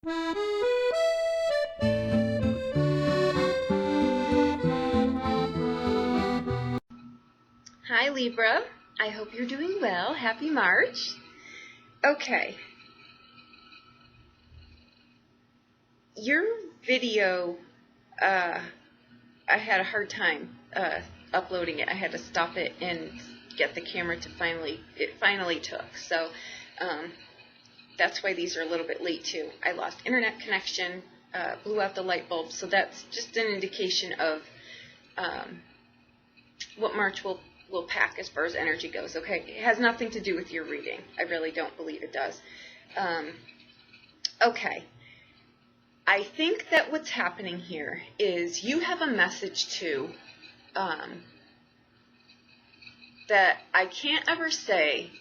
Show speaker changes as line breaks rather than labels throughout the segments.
Hi Libra, I hope you're doing well. Happy March. Okay. Your video, I had a hard time uploading it. I had to stop it and get the camera to finally took. So that's why these are a little bit late too. I lost internet connection, blew out the light bulb, so that's just an indication of what March will pack as far as energy goes. Okay, it has nothing to do with your reading. I really don't believe it does. Okay, I think that what's happening here is you have a message too that I can't ever say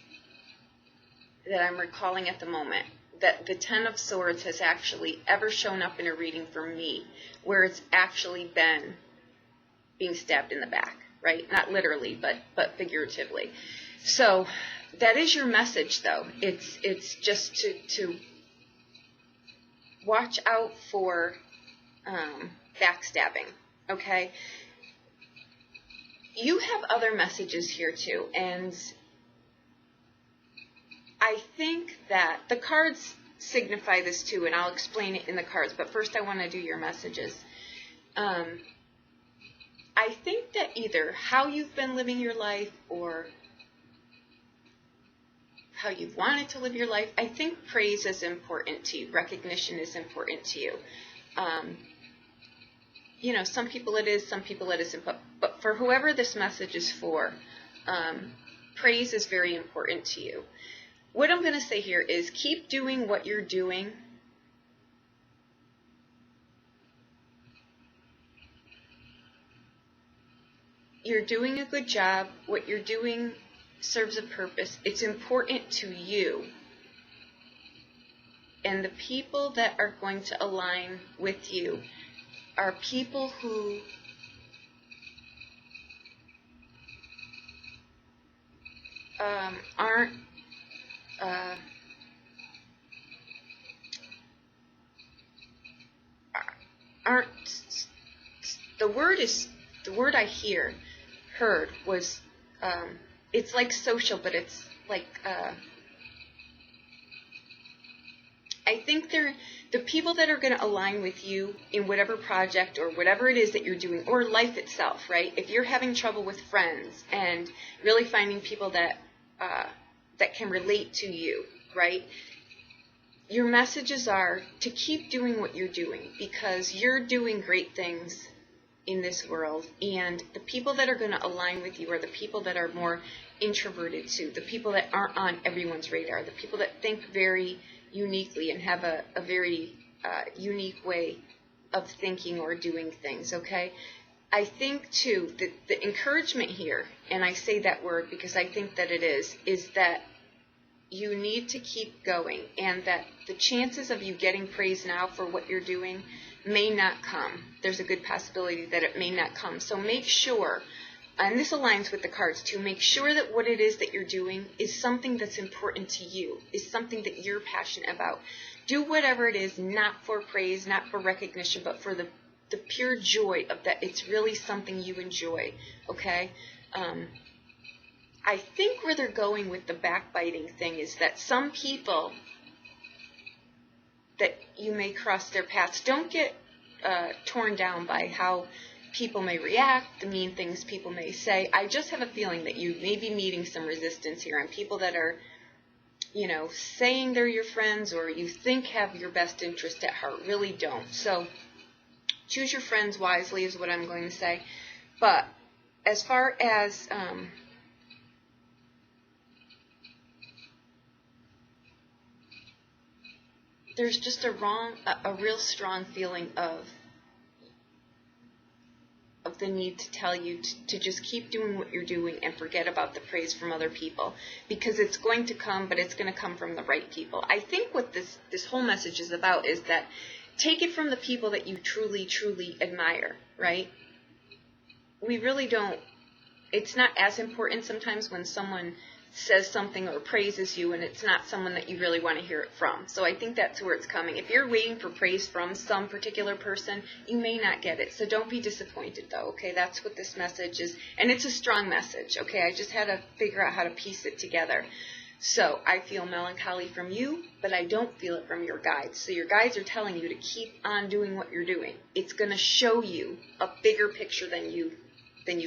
that I'm recalling at the moment that the Ten of Swords has actually ever shown up in a reading for me where it's actually been being stabbed in the back, right? Not literally, but figuratively. So that is your message, though. It's just to watch out for backstabbing, okay? You have other messages here, too, and I think that the cards signify this, too, and I'll explain it in the cards, but first I want to do your messages. I think that either how you've been living your life or how you've wanted to live your life, I think praise is important to you. Recognition is important to you. You know, some people it is, some people it isn't. But for whoever this message is for, praise is very important to you. What I'm going to say here is keep doing what you're doing. You're doing a good job. What you're doing serves a purpose. It's important to you. And the people that are going to align with you are people who the word I heard was, it's like social, but it's like, I think the people that are going to align with you in whatever project or whatever it is that you're doing, or life itself, right? If you're having trouble with friends and really finding people that can relate to you, right? Your messages are to keep doing what you're doing because you're doing great things in this world, and the people that are going to align with you are the people that are more introverted too, the people that aren't on everyone's radar, the people that think very uniquely and have a very unique way of thinking or doing things, okay? I think too that the encouragement here, and I say that word because I think that it is that you need to keep going, and that the chances of you getting praise now for what you're doing may not come. There's a good possibility that it may not come. So make sure, and this aligns with the cards too, make sure that what it is that you're doing is something that's important to you, is something that you're passionate about. Do whatever it is, not for praise, not for recognition, but for the pure joy of that it's really something you enjoy, okay? I think where they're going with the backbiting thing is that some people that you may cross their paths, don't get torn down by how people may react, the mean things people may say. I just have a feeling that you may be meeting some resistance here, and people that are, you know, saying they're your friends or you think have your best interest at heart really don't. So choose your friends wisely is what I'm going to say. But as far as there's just a real strong feeling of the need to tell you to just keep doing what you're doing and forget about the praise from other people, because it's going to come, but it's going to come from the right people. I think what this whole message is about is that take it from the people that you truly, truly admire, right? We really don't, it's not as important sometimes when someone says something or praises you, and it's not someone that you really want to hear it from. So I think that's where it's coming. If you're waiting for praise from some particular person, you may not get it. So don't be disappointed, though, okay? That's what this message is. And it's a strong message, okay? I just had to figure out how to piece it together. So I feel melancholy from you, but I don't feel it from your guides. So your guides are telling you to keep on doing what you're doing. It's going to show you a bigger picture than you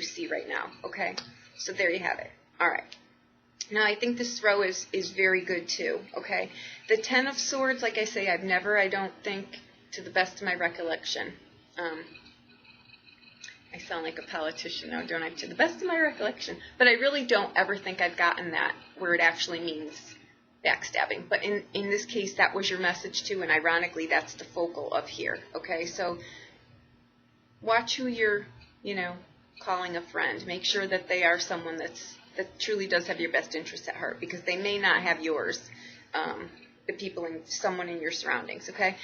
see right now, okay? So there you have it. All right. Now, I think this throw is very good, too, okay? The Ten of Swords, like I say, I don't think, to the best of my recollection, I sound like a politician now, don't I? To the best of my recollection. But I really don't ever think I've gotten that where it actually means backstabbing. But in this case, that was your message, too, and ironically, that's the focal of here, okay? So watch who you're, calling a friend. Make sure that they are someone that truly does have your best interests at heart, because they may not have yours, the people someone in your surroundings, okay?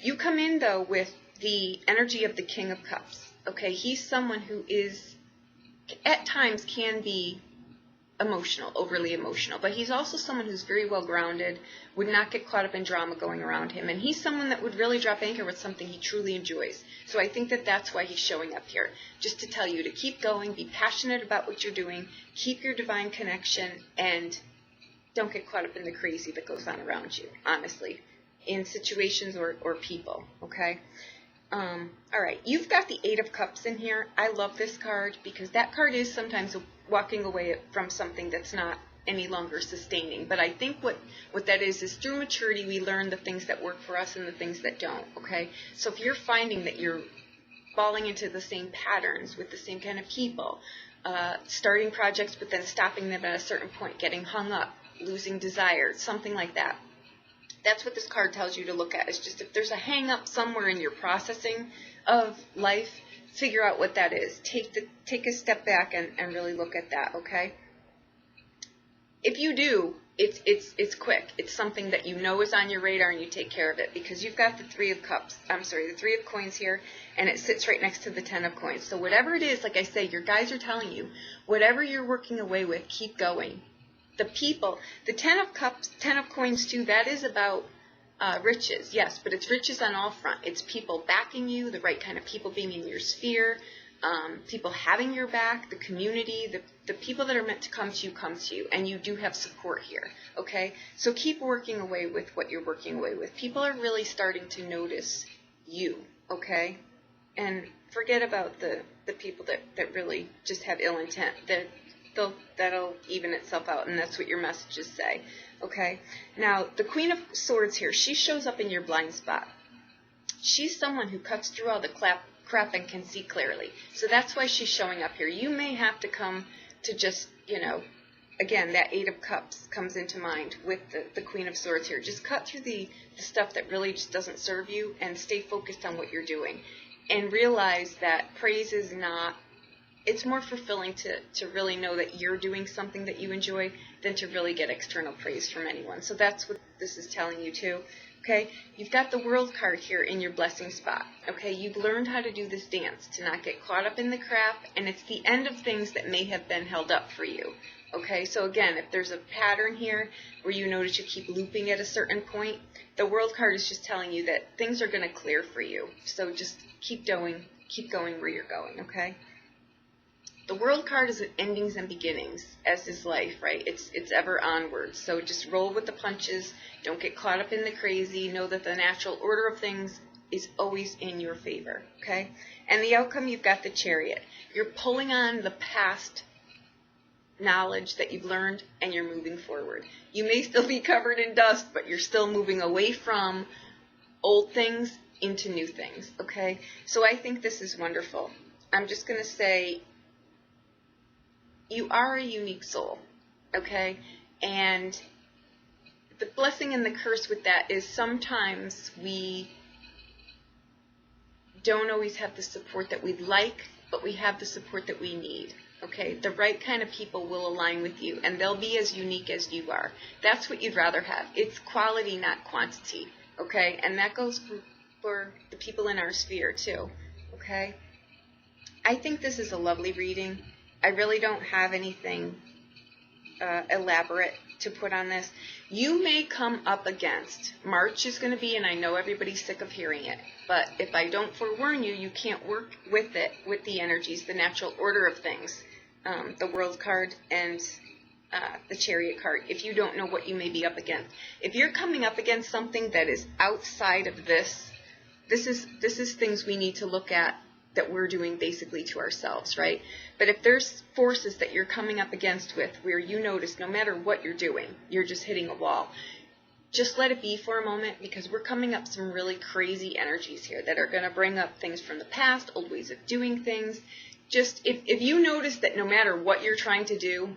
You come in, though, with the energy of the King of Cups, okay? He's someone who is, at times, can be emotional, overly emotional, but he's also someone who's very well grounded, would not get caught up in drama going around him, and he's someone that would really drop anchor with something he truly enjoys. So I think that that's why he's showing up here, just to tell you to keep going, be passionate about what you're doing, keep your divine connection, and don't get caught up in the crazy that goes on around you, honestly, in situations or people, okay? All right, you've got the Eight of Cups in here. I love this card because that card is sometimes walking away from something that's not any longer sustaining. But I think what that is through maturity we learn the things that work for us and the things that don't, okay? So if you're finding that you're falling into the same patterns with the same kind of people, starting projects but then stopping them at a certain point, getting hung up, losing desire, something like that. That's what this card tells you to look at. It's just if there's a hang up somewhere in your processing of life, figure out what that is. Take a step back and really look at that, okay? If you do, it's quick. It's something that you know is on your radar and you take care of it, because you've got the Three of Coins here, and it sits right next to the Ten of Coins. So whatever it is, like I say, your guides are telling you, whatever you're working away with, keep going. The people, the Ten of Cups, Ten of Coins too, that is about riches, yes, but it's riches on all fronts. It's people backing you, the right kind of people being in your sphere, people having your back, the community, the people that are meant to come to you, and you do have support here, okay? So keep working away with what you're working away with. People are really starting to notice you, okay? And forget about the people that really just have ill intent. That'll even itself out, and that's what your messages say, okay? Now, the Queen of Swords here, she shows up in your blind spot. She's someone who cuts through all the crap and can see clearly. So that's why she's showing up here. You may have to come to just, again, that Eight of Cups comes into mind with the Queen of Swords here. Just cut through the stuff that really just doesn't serve you and stay focused on what you're doing. And realize that praise is not, it's more fulfilling to really know that you're doing something that you enjoy than to really get external praise from anyone. So that's what this is telling you too. Okay, you've got the World card here in your blessing spot. Okay, you've learned how to do this dance, to not get caught up in the crap, and it's the end of things that may have been held up for you. Okay, so again, if there's a pattern here where you notice you keep looping at a certain point, the World card is just telling you that things are going to clear for you. So just keep going where you're going, okay? The World card is endings and beginnings, as is life, right? It's ever onward. So just roll with the punches. Don't get caught up in the crazy. Know that the natural order of things is always in your favor, okay? And the outcome, you've got the Chariot. You're pulling on the past knowledge that you've learned, and you're moving forward. You may still be covered in dust, but you're still moving away from old things into new things, okay? So I think this is wonderful. I'm just going to say, you are a unique soul, okay? And the blessing and the curse with that is sometimes we don't always have the support that we'd like, but we have the support that we need, okay? The right kind of people will align with you, and they'll be as unique as you are. That's what you'd rather have. It's quality, not quantity, okay? And that goes for the people in our sphere too, okay? I think this is a lovely reading. I really don't have anything elaborate to put on this. You may come up against, March is going to be, and I know everybody's sick of hearing it, but if I don't forewarn you, you can't work with it, with the energies, the natural order of things, the World card and the Chariot card, if you don't know what you may be up against. If you're coming up against something that is outside of this is things we need to look at that we're doing basically to ourselves, right? But if there's forces that you're coming up against with where you notice no matter what you're doing, you're just hitting a wall, just let it be for a moment, because we're coming up some really crazy energies here that are going to bring up things from the past, old ways of doing things. Just if you notice that no matter what you're trying to do,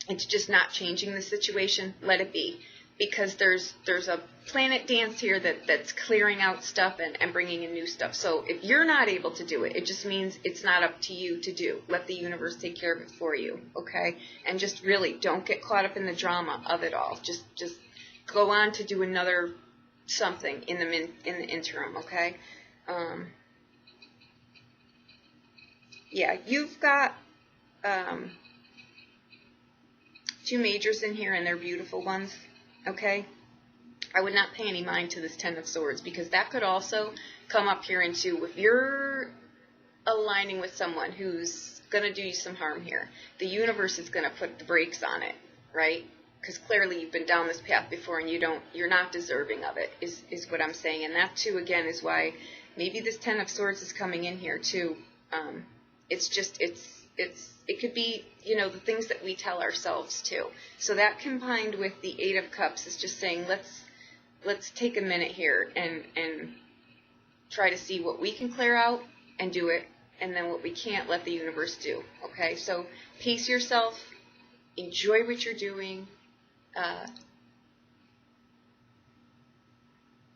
it's just not changing the situation, let it be. Because there's a planet dance here that's clearing out stuff and bringing in new stuff. So if you're not able to do it, it just means it's not up to you to do. Let the universe take care of it for you, okay? And just really don't get caught up in the drama of it all. Just go on to do another something in the interim, okay? Yeah, you've got 2 majors in here, and they're beautiful ones. Okay, I would not pay any mind to this Ten of Swords, because that could also come up here into, if you're aligning with someone who's going to do you some harm here, the universe is going to put the brakes on it, right? Because clearly you've been down this path before and you're not deserving of it, is what I'm saying. And that too, again, is why maybe this Ten of Swords is coming in here too. It could be, the things that we tell ourselves too. So that combined with the Eight of Cups is just saying, let's take a minute here and try to see what we can clear out and do it, and then what we can't, let the universe do. Okay, so pace yourself, enjoy what you're doing,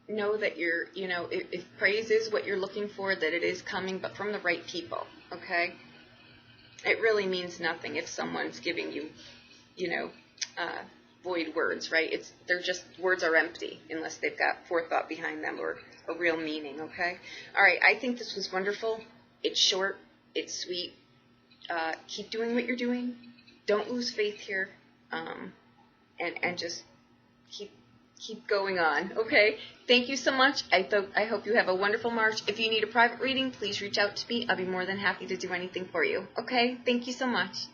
know that you're, if praise is what you're looking for, that it is coming, but from the right people. Okay. It really means nothing if someone's giving you, void words, right? Words are empty unless they've got forethought behind them or a real meaning, okay? All right, I think this was wonderful. It's short. It's sweet. Keep doing what you're doing. Don't lose faith here. And just keep going on, okay? Thank you so much. I hope you have a wonderful March. If you need a private reading, please reach out to me. I'll be more than happy to do anything for you, okay? Thank you so much.